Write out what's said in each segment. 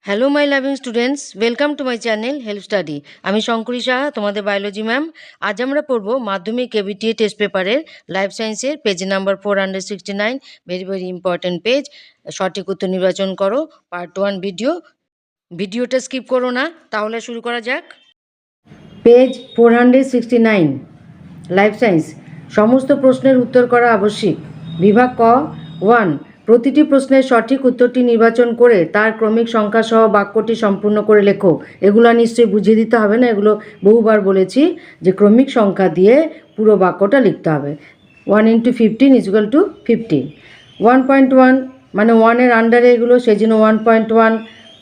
Hello my loving students, welcome to my channel help study. আমি শঙ্করী সাহা, তোমাদের biology ma'am. আজ আমরা পড়ব মাধ্যমিক কেভিটিএ টেস্ট পেপারের লাইফ সায়েন্সের page number 469, very very important page. সঠিক উত্তর নির্বাচন করো, পার্ট 1 ভিডিওটা স্কিপ করো না। তাহলে শুরু করা যাক। Page 469, life science. সমস্ত প্রশ্নের উত্তর করা আবশ্যিক। বিভাগ ক 1, প্রতিটি প্রশ্নের সঠিক উত্তরটি নির্বাচন করে তার ক্রমিক সংখ্যা সহ বাক্যটি সম্পূর্ণ করে লেখো। এগুলো নিশ্চয়ই বুঝিয়ে দিতে হবে না, এগুলো বহুবার বলেছি যে ক্রমিক সংখ্যা দিয়ে পুরো বাক্যটা লিখতে হবে। 1 × 15 = 50। 1.1 মানে 1-এর আন্ডারে এগুলো, সেই জন্য 1.1।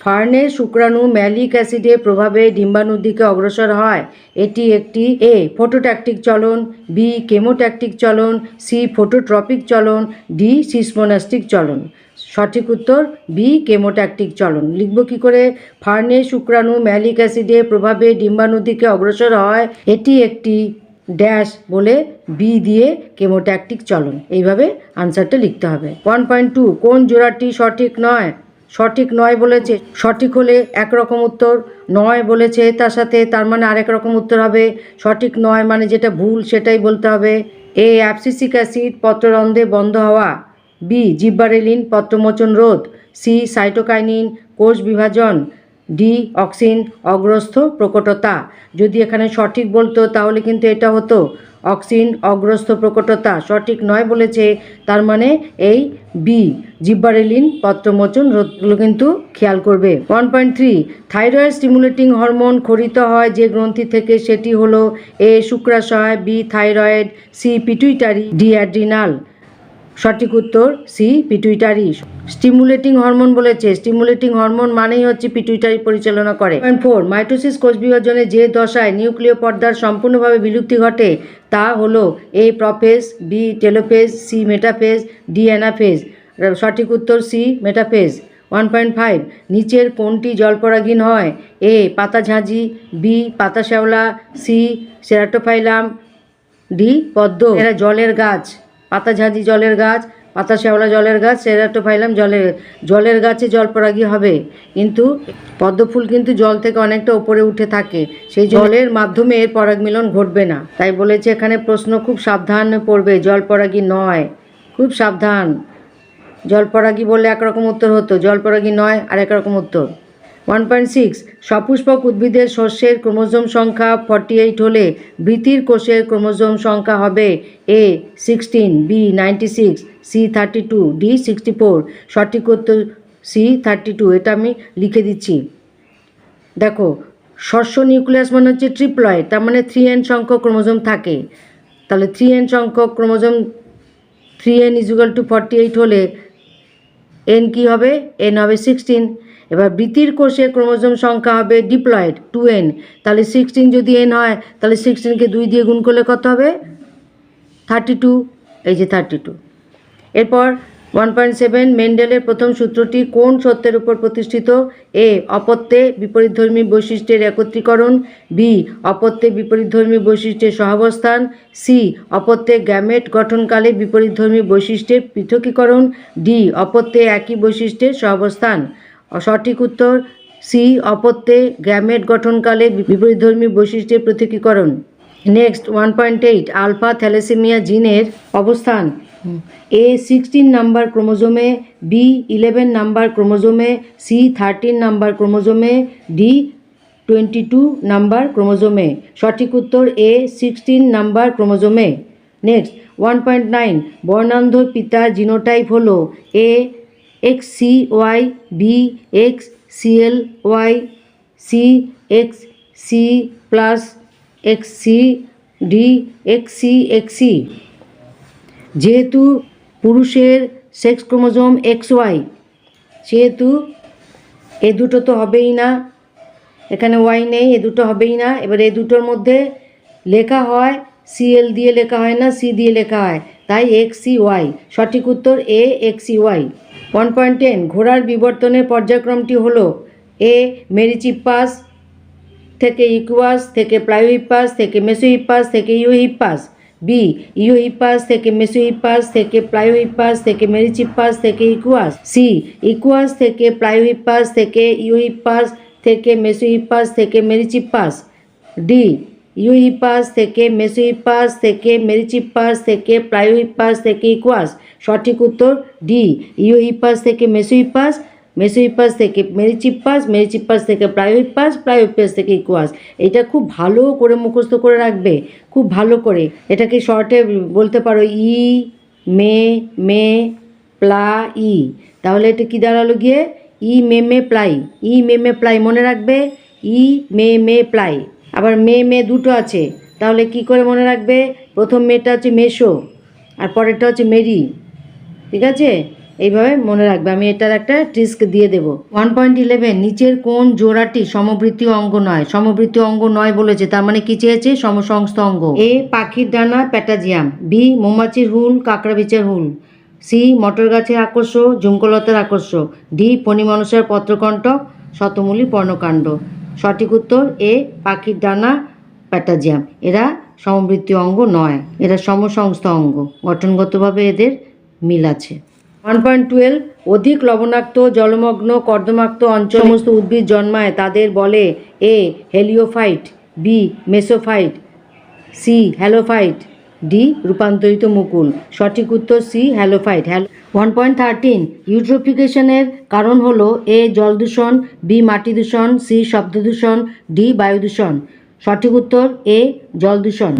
ফার্নের শুক্রাণু ম্যালিক অ্যাসিডের প্রভাবে ডিম্বাণুর দিকে অগ্রসর হয়। এটি একটি এ ফটোট্যাকটিক চলন, বি কেমোট্যাকটিক চলন, সি ফটোট্রপিক চলন, ডি সিসমোনাস্টিক চলন। সঠিক উত্তর বি কেমোট্যাকটিক চলন। লিখব কি করে? ফার্নের শুক্রাণু ম্যালিক অ্যাসিডের প্রভাবে ডিম্বাণুর দিকে অগ্রসর হয়, এটি একটি ড্যাশ বলে বি দিয়ে কেমোট্যাকটিক চলন। এইভাবে আনসারটা লিখতে হবে। 1.2, কোন জোড়াটি সঠিক নয়? সঠিক নয় বলেছে, সঠিক হলে একরকম উত্তর, নয় বলেছে তার সাথে তার মানে আরেক রকম উত্তর হবে। সঠিক নয় মানে যেটা ভুল সেটাই বলতে হবে। এ অ্যাবসিসিক অ্যাসিড পত্ররন্ধ্রে বন্ধ হওয়া, বি জিব্বারেলিন পত্রমোচন রোধ, সি সাইটোকাইনিন কোষ বিভাজন, ডি অক্সিন অগ্রস্থ প্রকটতা। যদি এখানে সঠিক বলতো তাহলে কিন্তু এটা হতো অক্সিন অগ্রস্থ প্রকটতা। সঠিক নয় বলেছে, তার মানে এই বি জিব্বারেলিন পত্রমোচন রোধগুলো কিন্তু খেয়াল করবে। 1.3, থাইরয়েড স্টিমুলেটিং হরমোন খরিত হয় যে গ্রন্থি থেকে, সেটি হলো এ শুক্রাশয়, B thyroid, C pituitary, D adrenal. সঠিক উত্তর সি পিটুইটারি। স্টিমুলেটিং হরমোন বলেছে, স্টিমুলেটিং হরমোন মানেই হচ্ছে পিটুইটারি পরিচালনা করে। 4, মাইটোসিস কোষ বিভাজনে যে দশায় নিউক্লিয় পর্দার সম্পূর্ণভাবে বিলুপ্তি ঘটে তা হলো A prophase, B telophase, C metaphase, D anaphase. সঠিক উত্তর সি মেটাফেজ। 1.5, নিচের কোনটি জলপরাগহীন হয়? এ পাতাঝাঁঝি, বি পাতা শ্যাওলা, সি সেরাটোফাইলাম, ডি পদ্ম। এরা জলের গাছ। পাতাঝাঁঝি জলের গাছ, পাতা শ্যাওলা জলের গাছ, সেরাটোফাইলাম জলের গাছে জলপরাগী হবে, কিন্তু পদ্ম ফুল কিন্তু জল থেকে অনেকটা উপরে উঠে থাকে, সেই জলের মাধ্যমে এর পরাগ মিলন ঘটবে না। তাই বলেছে এখানে প্রশ্ন খুব সাবধান পড়বে, জলপরাগী নয়, খুব সাবধান। জলপরাগী বললে একরকম উত্তর হতো, জলপরাগী নয় আর একরকম উত্তর। 1.6, সপুষ্পক উদ্ভিদের শস্যের ক্রোমোজোম সংখ্যা 48 হলে বৃতির কোষের ক্রোমোজোম সংখ্যা হবে এ 16, বি 96, সি 32, ডি 64। সঠিক উত্তর সি 32। এটা আমি লিখে দিচ্ছি। দেখো, শস্য নিউক্লিয়াস মানে হচ্ছে ট্রিপ্লয়েড, তার মানে 3n সংখ্যক ক্রোমোজোম থাকে। তাহলে 3n সংখ্যক ক্রোমোজোম, 3n = 48 হলে এন কি হবে? এন হবে 16। এবার বৃতির কোষে ক্রোমোজোম সংখ্যা হবে ডিপ্লয়েড 2n। তাহলে 16 যদি n হয় তাহলে 16কে 2 দিয়ে গুণ করলে কত হবে? 32। এই যে 32। এরপর 1.7, মেন্ডেলের প্রথম সূত্রটি কোন সত্যের উপর প্রতিষ্ঠিত? এ অপত্যে বিপরীতধর্মী বৈশিষ্ট্যের একত্রীকরণ, বি অপত্যে বিপরীতধর্মী বৈশিষ্ট্যের সহাবস্থান, সি অপত্যে গ্যামেট গঠনকালে বিপরীতধর্মী বৈশিষ্ট্যের পৃথকীকরণ, ডি অপত্যে একই বৈশিষ্ট্যের সহাবস্থান। সঠিক উত্তর সি অপত্যে গ্যামেট গঠনকালে বিপরীতধর্মী বৈশিষ্ট্যের পৃথকীকরণ। নেক্সট 1.8, আলফা থ্যালাসেমিয়া জিনের অবস্থান এ 16 নাম্বার ক্রোমোজোমে, বি 11 নাম্বার ক্রোমোজোমে, সি 13 নাম্বার ক্রোমোজোমে, ডি 22 নাম্বার ক্রোমোজোমে। সঠিক উত্তর এ 16 নাম্বার ক্রোমোজোমে। নেক্সট 1.9, বর্ণান্ধ পিতার জিনোটাইপ হলো A XCY, B XCLY, C XC plus XC, D XCXC। যেহেতু পুরুষের সেক্স ক্রোমোজোম XY, সেহেতু এ দুটো তো হবেই না, এখানে ওয়াই নেই, এ দুটো হবেই না। এবার এ দুটোর মধ্যে লেখা হয় CL দিয়ে লেখা হয় না, সি দিয়ে লেখা হয়, তাই XCY। সঠিক উত্তর এ XCY। 1.10, ঘোড়ার বিবর্তনের পর্যায়ক্রমটি হলো এ মেরিচিপ্পাস থেকে ইকুয়াস থেকে প্লাইওহিপ্পাস থেকে মেসোহিপ্পাস থেকে ইউহিপ্পাস। বি ইওহিপাস থেকে মেসোহিপাস থেকে প্লাইওহিপাস থেকে মেরিচিপাস থেকে ইকুয়াস। সি ইকুয়াস থেকে প্লাইওহিপাস থেকে ইওহিপাস থেকে মেসোহিপাস থেকে মেরিচিপাস। ডি ইওহিপাস থেকে মেসোহিপাস থেকে মেরিচিপাস থেকে প্লাইওহিপাস থেকে ইকুয়াস। সঠিক উত্তর ডি ইওহিপাস থেকে মেসোহিপাস, মেসোহিপাস থেকে মেরিচিপাস, মেরিচিপাস থেকে প্লাইওহিপাস, প্লাইওহিপাস থেকে ইকুয়াস। এটা খুব ভালো করে মুখস্থ করে রাখবে, খুব ভালো করে। এটাকে শর্টে বলতে পারো ই মে প্লা ই। তাহলে এটা কী দাঁড়ালো গিয়ে ই মে প্লাই, ই মে প্লাই মনে রাখবে, ই মে প্লাই। আবার মে দুটো আছে, তাহলে কি করে মনে রাখবে? প্রথম মেটা হচ্ছে মেশো আর পরেরটা হচ্ছে মেরি, ঠিক আছে? এইভাবে মনে রাখবে। আমি এটার একটা ট্রিক্স দিয়ে দেবো। 1.11 নিচের কোন জোড়াটি সমবৃত্তীয় অঙ্গ নয়? সমবৃত্তীয় অঙ্গ নয় বলেছে, তার মানে কি চেয়েছে? সমসংস্থ অঙ্গ। এ পাখির ডানা প্যাটাজিয়াম, বি মৌমাছির হুল কাঁকড়া বিচের হুল, সি মটর গাছের আকর্ষ ঝুমকলতার আকর্ষ, ডি ফণিমনসার পত্রকণ্টক শতমূলী পর্ণকাণ্ড। সঠিক উত্তর এ পাখির ডানা প্যাটাজিয়াম। এরা সমবৃত্তীয় অঙ্গ নয়, এরা সমসংস্থ অঙ্গ, গঠনগতভাবে এদের মিল আছে। 1.12 অধিক লবণাক্ত জলমগ্ন কর্দমাক্ত অঞ্চল সমস্ত উদ্ভিদ জন্মায়, তাদের বলে A heliophyte, B mesophyte, C halophyte, D রূপান্তরিত মুকুল। সঠিক উত্তর সি হ্যালোফাইট। 1.13 ইউট্রোফিকেশনের কারণ হলো এ জল দূষণ, বি মাটি দূষণ, সি শব্দ দূষণ, ডি বায়ু দূষণ। সঠিক উত্তর এ জল দূষণ।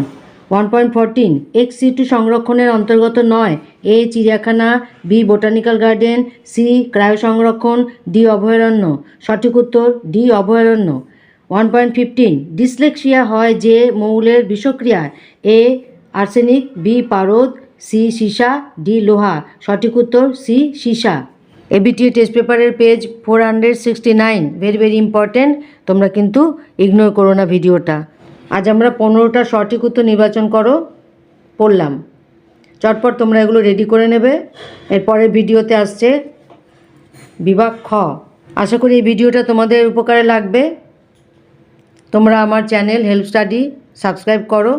1.14 এক্স সিটু সংরক্ষণের অন্তর্গত নয়, এ চিড়িয়াখানা, B botanical garden, C cryo সংরক্ষণ, ডি অভয়ারণ্য। সঠিক উত্তর ডি অভয়ারণ্য। 1.15 ডিসলেক্সিয়া হয় যে মৌলের বিষক্রিয়ায়, এ আর্সেনিক, বি পারদ, সি সীসা, ডি লোহা। সঠিক উত্তর সি সীসা। এবিটিএ টেস্ট পেপারের পেজ 469 ভেরি ভেরি ইম্পর্টেন্ট, তোমরা কিন্তু ইগনোর করো না ভিডিওটা। আজ আমরা 15টা সঠিক উত্তর নির্বাচন করো পড়লাম, চটপট তোমরা এগুলো রেডি করে নেবে। এরপরের ভিডিওতে আসছে বিভাগ খ। আশা করি এই ভিডিওটা তোমাদের উপকারে লাগবে। তোমরা আমার চ্যানেল হেল্প স্টাডি সাবস্ক্রাইব করো,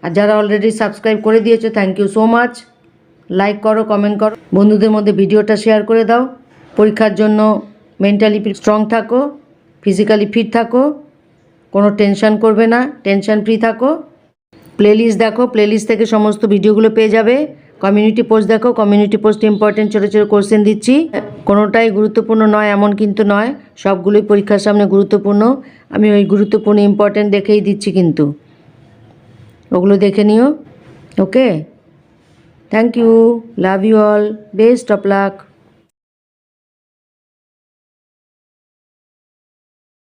আর যারা অলরেডি সাবস্ক্রাইব করে দিয়েছো thank you so much. Like করো, কমেন্ট করো, বন্ধুদের মধ্যে ভিডিওটা শেয়ার করে দাও। পরীক্ষার জন্য মেন্টালি স্ট্রং থাকো, ফিজিক্যালি ফিট থাকো, কোনো টেনশন করবে না, টেনশন ফ্রি থাকো। প্লেলিস্ট দেখো, প্লেলিস্ট থেকে সমস্ত ভিডিওগুলো পেয়ে যাবে। কমিউনিটি পোস্ট দেখো, কমিউনিটি পোস্ট ইম্পর্টেন্ট ছোটো ছোটো কোশ্চেন দিচ্ছি। কোনোটাই গুরুত্বপূর্ণ নয় এমন কিন্তু নয়, সবগুলোই পরীক্ষার সামনে গুরুত্বপূর্ণ। আমি ওই গুরুত্বপূর্ণ ইম্পর্টেন্ট দেখেই দিচ্ছি, কিন্তু ওগুলো দেখে নিও। Okay, thank you, love you all, best of lakh.